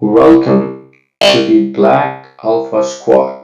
Welcome to the Black Alpha Squad.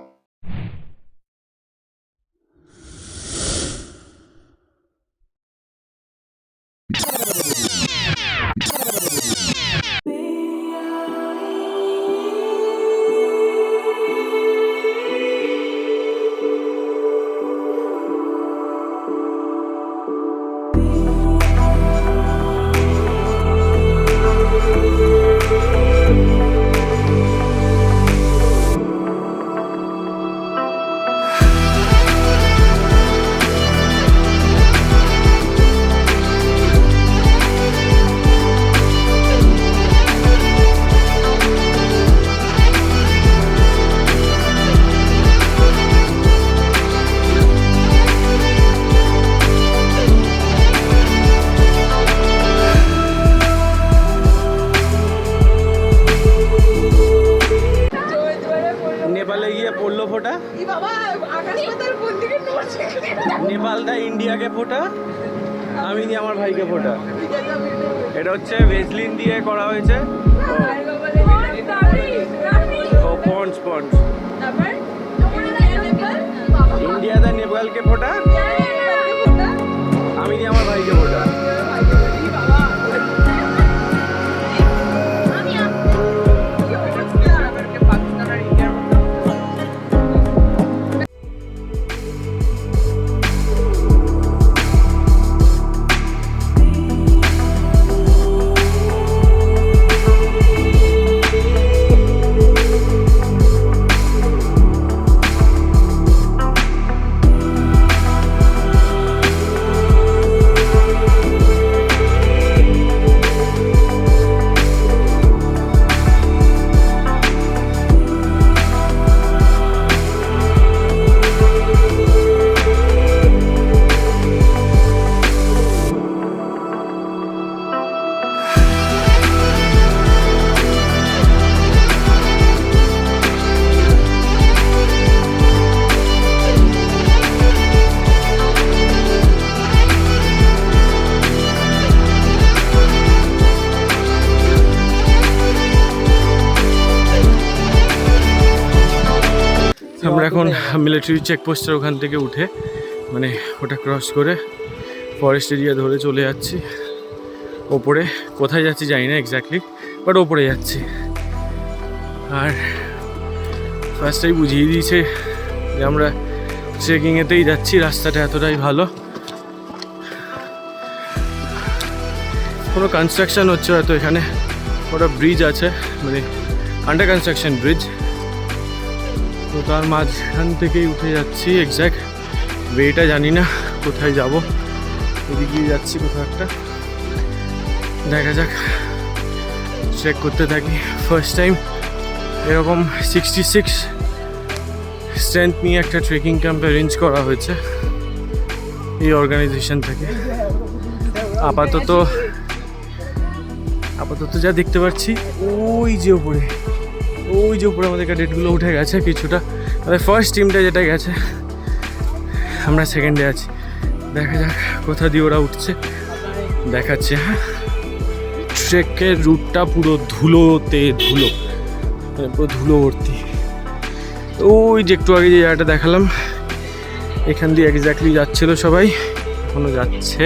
নেপালে গিয়ে পড়লো ফোটা, নেপাল দা ইন্ডিয়াকে ফোটা, আমি দিয়ে আমার ভাইকে ফোটা। এটা হচ্ছে ভেজলিন দিয়ে করা হয়েছে। ও পন্স পন্স ইন্ডিয়া দা নেপালকে ফোটা, আমি দিয়ে আমার ভাইকে ফোটা। আমরা এখন মিলিটারি চেকপোস্টের ওখান থেকে উঠে মানে ওটা ক্রস করে ফরেস্ট এরিয়া ধরে চলে যাচ্ছি ওপরে। কোথায় যাচ্ছি জানি না এক্স্যাক্টলি, বাট ওপরে যাচ্ছি। আর ফার্স্টেই বুঝিয়ে দিয়েছে যে আমরা ট্রেকিংয়েতেই যাচ্ছি, রাস্তাটা এতটাই ভালো। কোনো কনস্ট্রাকশন হচ্ছে হয়তো এখানে, ওটা ব্রিজ আছে মানে আন্ডার কনস্ট্রাকশন ব্রিজ, তো তার মাঝখান থেকেই উঠে যাচ্ছি। এক্স্যাক্ট ওয়েটা জানি না, কোথায় যাব, এদিকে যাচ্ছি কোথাও একটা, দেখা যাক। ট্রেক করতে থাকি। ফার্স্ট টাইম এরকম 66 স্ট্রেংথ নিয়ে একটা ট্রেকিং ক্যাম্প অ্যারেঞ্জ করা হয়েছে এই অর্গানাইজেশন থেকে। আপাতত যা দেখতে পাচ্ছি ওই যে উপরে আমাদের ক্যাডেটগুলো উঠে গেছে কিছুটা। আমাদের ফার্স্ট টিমটা যেটা গেছে, আমরা সেকেন্ডে আছি। দেখা যাক কোথা দিয়ে ওরা উঠছে, দেখাচ্ছে। হ্যাঁ, ট্রেকের রুটটা পুরো ধুলোতে ধুলো, মানে পুরো ধুলো ভর্তি। ওই যে একটু আগে যে জায়গাটা দেখালাম, এখান দিয়ে এক্স্যাক্টলি যাচ্ছিল সবাই, এখনো যাচ্ছে।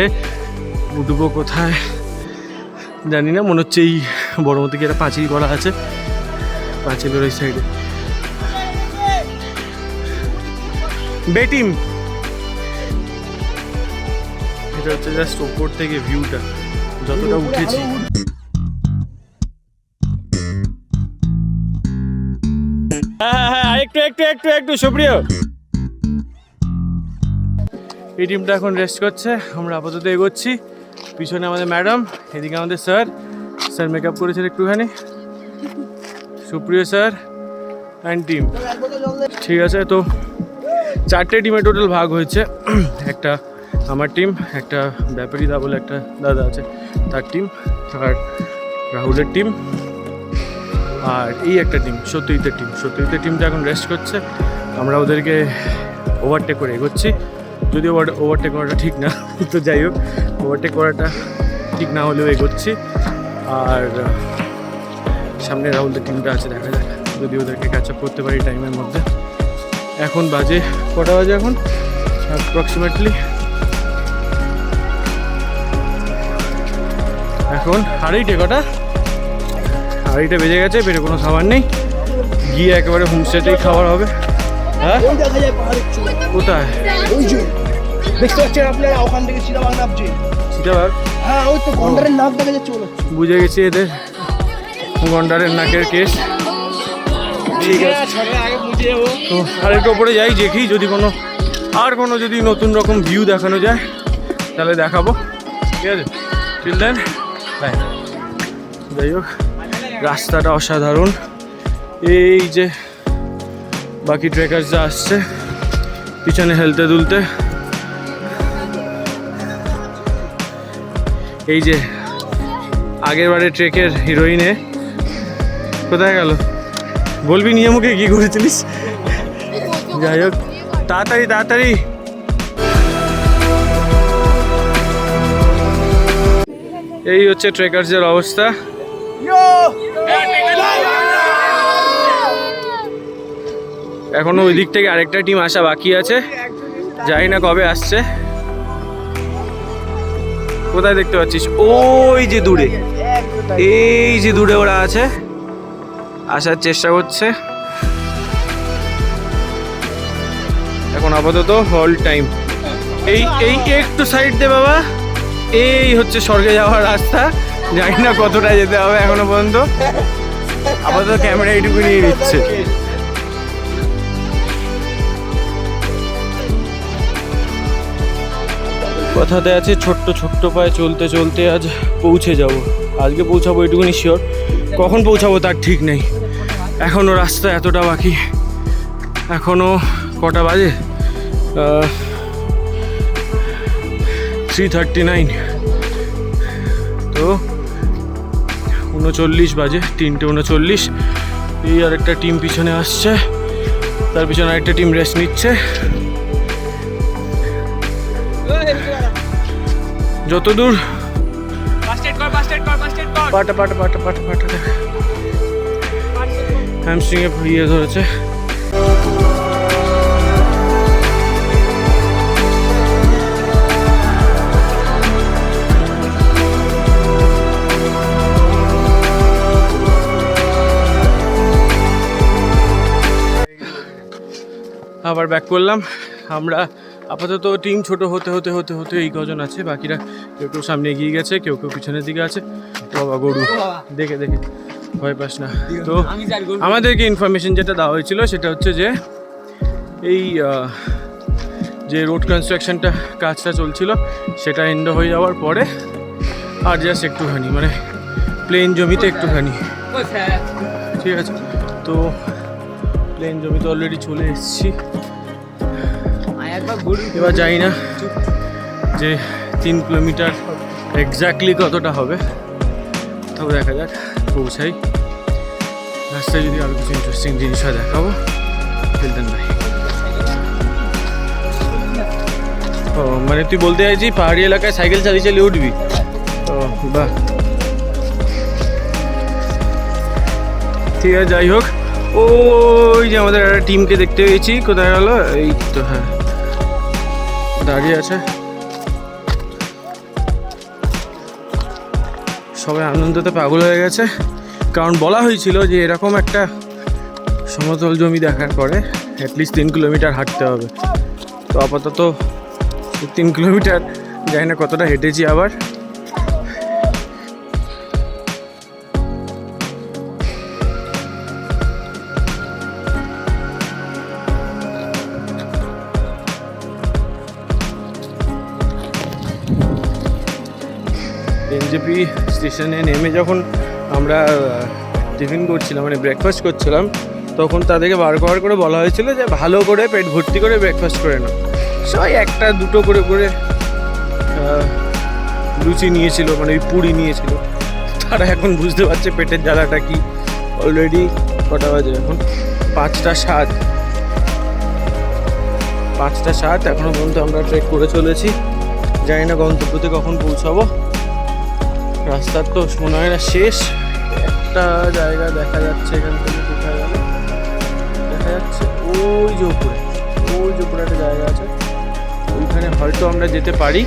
উঠবো কোথায় জানি না, মনে হচ্ছে এই বড় মতো কি একটা পাঁচিল করা আছে, পাঁচিলের ওই সাইডে। বেটিম, এটা হচ্ছে জাস্ট ওপর থেকে ভিউটা, যতটা উঠেছি। হ্যাঁ, একটু সুপ্রিয়। এই টিমটা এখন রেস্ট করছে, আমরা আপাতত এগোচ্ছি। পিছনে আমাদের ম্যাডাম, এদিকে আমাদের স্যার মেকআপ করেছেন একটুখানি, সুপ্রিয় স্যার অ্যান্ড টিম। ঠিক আছে, তো 4টে টিমে টোটাল ভাগ হয়েছে। একটা আমার টিম, একটা ব্যাপারী দা বলে একটা দাদা আছে তার টিম, আর রাহুলের টিম, আর এই একটা টিম সত্যজিতের টিমটা এখন রেস্ট করছে। আমরা ওদেরকে ওভারটেক করে এগোচ্ছি। যদিও ওভারটেক করাটা ঠিক না, তো যাই হোক, ওভারটেক করাটা ঠিক না হলেও এগোচ্ছি। আর সামনে রাহুলদের টিমটা আছে, দেখা যাক যদি ওদেরকে ক্যাচ আপ করতে পারি টাইমের মধ্যে। এখন বাজে কটা বাজে এখন অ্যাপ্রক্সিমেটলি এখন কটা 2:30 বেজে গেছে। পেটে কোনো খাবার নেই, গিয়ে একেবারে হোমস্টেতেই খাবার হবে। হ্যাঁ কোথায় দেখতে পাচ্ছেন আপনারা? ওখান থেকে চিতাবাঘ নামছে। চিতাবাঘ? হ্যাঁ ওই তো গন্ডারের নাক দেখা যাচ্ছে। বুঝে গেছি এদের গন্ডারের নাকের কেস। ঠিক আছে, তো আরেকটু ওপরে যাই, দেখি যদি কোনো যদি নতুন রকম ভিউ দেখানো যায় তাহলে দেখাবো, ঠিক আছে? Till then bye. যাই হোক, রাস্তাটা অসাধারণ। এই যে বাকি ট্রেকার্সরা আসছে পিছনে হেলতে দুলতে। এই যে আগের বারে ট্রেকের হিরোইনে কোথায় গেল বলবি, নিয়ে মুখে কি করেছিলিস? যাই হোক, তাড়াতাড়ি তাড়াতাড়ি। এই হচ্ছে ট্রেকার্সের অবস্থা। এখনো ওই দিক থেকে আরেকটা টিম আসা বাকি আছে, জানি না কবে আসছে। কোথায় দেখতে পাচ্ছিস? ওই যে দূরে, এই যে দূরে ওরা আছে, আসার চেষ্টা করছে। এখন আপাতত হল টাইম। এই এই একটু সাইড দে বাবা। এই হচ্ছে স্বর্গে যাওয়ার রাস্তা, জানি না কতটা যেতে হবে এখনো পর্যন্ত। আপাতত ক্যামেরা এইটুকু নিয়ে নিচ্ছে। কথাতে আছে ছোট্ট ছোট্ট পায়ে চলতে চলতে আজ পৌঁছে যাব। আজকে পৌঁছাবো এইটুকুনি শিওর, কখন পৌঁছাবো তার ঠিক নেই। এখনও রাস্তা এতটা বাকি। এখনও কটা বাজে? 3:39। তো 39 বাজে, 3:39। এই আরেকটা টিম পিছনে আসছে, তার পিছনে আরেকটা টিম রেস্ট নিচ্ছে। যতদূর পাটা পাটা পাটা পাটা পাটা হ্যামস্ট্রিং এ ইয়ে ধরেছে। আবার ব্যাক করলাম আমরা। আপাতত টিম ছোট হতে হতে হতে হতে এই কজন আছে, বাকিরা কেউ কেউ সামনে এগিয়ে গেছে, কেউ কেউ পিছনের দিকে আছে। বাবা গরু দেখে দেখে ভয় পাস না। তো আমাদেরকে ইনফরমেশন যেটা দেওয়া হয়েছিল সেটা হচ্ছে যে এই যে রোড কনস্ট্রাকশনটা কাজটা চলছিল সেটা এন্ড হয়ে যাওয়ার পরে আর জাস্ট একটুখানি মানে প্লেন জমিতে একটুখানি, ঠিক আছে? তো প্লেন জমিতে অলরেডি চলে এসেছি। এবার জানি না যে 3 কিলোমিটার এক্স্যাক্টলি কতটা হবে, তবে দেখা যাক। পৌঁছাই, রাস্তায় যদি আরও কিছু ইন্টারেস্টিং জিনিস হয় দেখাবো। ফেলতেন ভাই, ও মানে তুই বলতে চাইছি পাহাড়ি এলাকায় সাইকেল চালিয়ে চালিয়ে উঠবি? ও বাহ, ঠিক আছে। যাই হোক, ওই যে আমাদের একটা টিমকে দেখতে পেয়েছি, কোথায় গেল? এই তো, হ্যাঁ দাঁড়িয়ে আছে। সবাই আনন্দতে পাগল হয়ে গেছে, কারণ বলা হয়েছিল যে এরকম একটা সমতল জমি দেখার পরে অ্যাটলিস্ট 3 কিলোমিটার হাঁটতে হবে। তো আপাতত 3 কিলোমিটার জানি না কতটা হেঁটেছি। আবার এনজেপি স্টেশনে নেমে যখন আমরা টিফিন করছিলাম, মানে ব্রেকফাস্ট করছিলাম, তখন তাদেরকে বার করে বলা হয়েছিল যে ভালো করে পেট ভর্তি করে ব্রেকফাস্ট করে নাও। সবাই 1-2 করে করে লুচি নিয়েছিল, মানে ওই পুরি নিয়েছিল। তারা এখন বুঝতে পারছে পেটের জ্বালাটা কি। অলরেডি কটা বাজে এখন? 5:07। এখনও পর্যন্ত আমরা ট্রেক করে চলেছি। জানি না গন্তব্যতে কখন পৌঁছাবো। রাস্তার তো মনে হয় না শেষ, একটা জায়গা দেখা যাচ্ছে এখান থেকে, কোথায় গেল দেখা যাচ্ছে, ওই যে উপরে একটা জায়গা আছে, ওইখানে হয়তো আমরা যেতে পারি।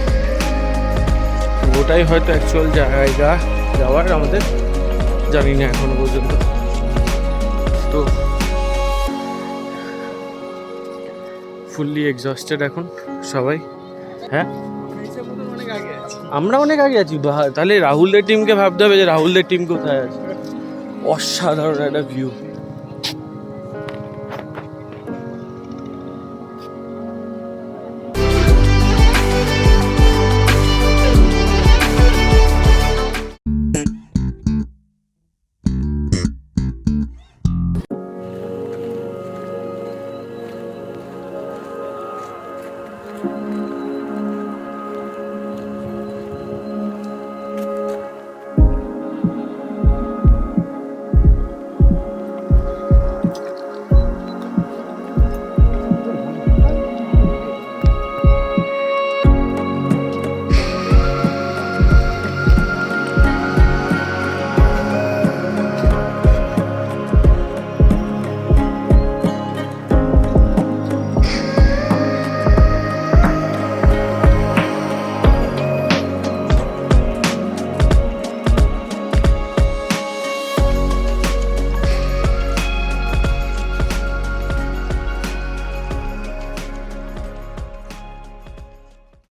ওটাই হয়তো অ্যাকচুয়াল জায়গা যাওয়ার, আমাদের জানি না এখনো পর্যন্ত। তো ফুললি এক্সস্টেড এখন সবাই। হ্যাঁ আমরা অনেক আগে আছি। তাহলে রাহুলদের টিমকে ভাবতে হবে যে রাহুলদের টিম কোথায় আছে। অসাধারণ একটা ভিউ।